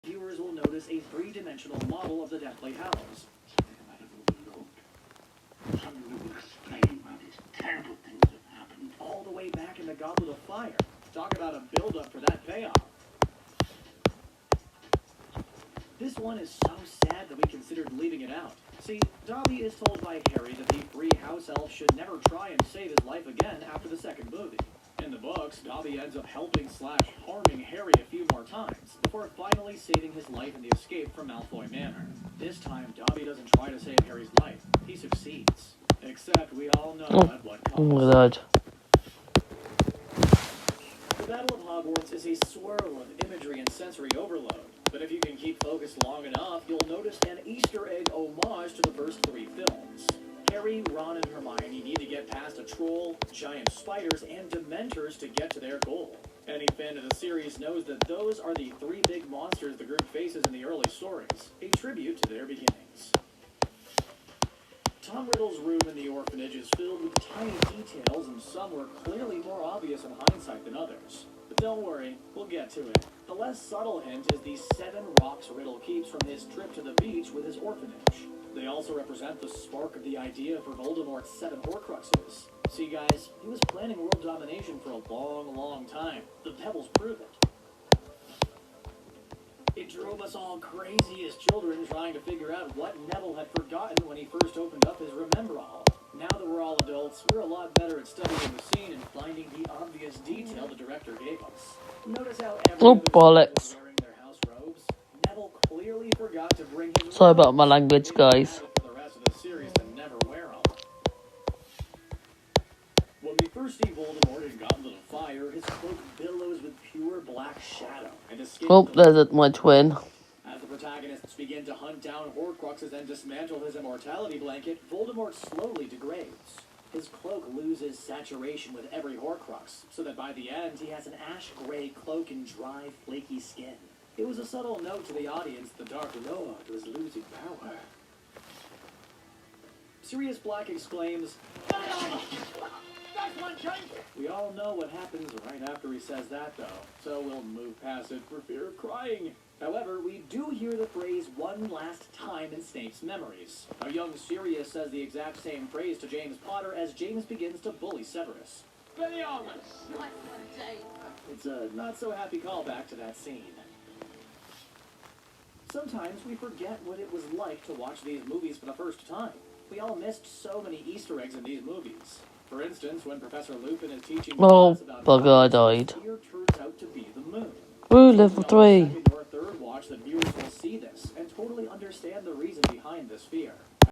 viewers will notice a three-dimensional model of the Deathly Hallows. Something that will explain why these terrible things have happened. All the way back in the Goblet of Fire. Talk about a build-up for that payoff. This one is so sad that we considered leaving it out. See, Dobby is told by Harry that the three house elves should never try and save his life again after the second movie. In the books, Dobby ends up helping/harming Harry a few more times, before finally saving his life in the escape from Malfoy Manor. This time, Dobby doesn't try to save Harry's life. He succeeds. Except we all know at what cost. Oh my god. The Battle of Hogwarts is a swirl of imagery and sensory overload. But if you can keep focused long enough, you'll notice an Easter egg homage to the first three films. Harry, Ron, and Hermione need to get past a troll, giant spiders, and dementors to get to their goal. Any fan of the series knows that those are the three big monsters the group faces in the early stories, a tribute to their beginnings. Tom Riddle's room in the orphanage is filled with tiny details, and some were clearly more obvious in hindsight than others. But don't worry, we'll get to it. The less subtle hint is the 7 rocks Riddle keeps from his trip to the beach with his orphanage. They also represent the spark of the idea for Voldemort's 7 Horcruxes. See guys, he was planning world domination for a long time. The pebbles prove it. It drove us all crazy as children trying to figure out what Neville had forgotten when he first opened up his Remember-All. Now that we're all adults, we're a lot better at studying the scene and finding the obvious detail the director gave us. Notice how everyone was wearing their house robes? Neville clearly forgot to bring his Sorry about my language, guys. for the rest of the series to never wear them. When we first see Voldemort in Goblet of Fire, his cloak billows with pure black shadow, and his skin... Oh, there's my twin. As the protagonists begin to hunt down Horcruxes and dismantle his immortality blanket, Voldemort slowly degrades. His cloak loses saturation with every Horcrux, so that by the end he has an ash-gray cloak and dry, flaky skin. It was a subtle note to the audience the Dark Lord was losing power. Sirius Black exclaims, We all know what happens right after he says that, though, so we'll move past it for fear of crying. However, we do hear the phrase one last time in Snape's memories. Our young Sirius says the exact same phrase to James Potter as James begins to bully Severus. It's a not-so-happy callback to that scene. Sometimes we forget what it was like to watch these movies for the first time. We all missed so many Easter eggs in these movies. For instance, when Professor Lupin is teaching class about bugger, I died. here turns out to be the moon. Ooh, level 3. Second or third watch, the viewers will see this and totally understand the reason behind this fear.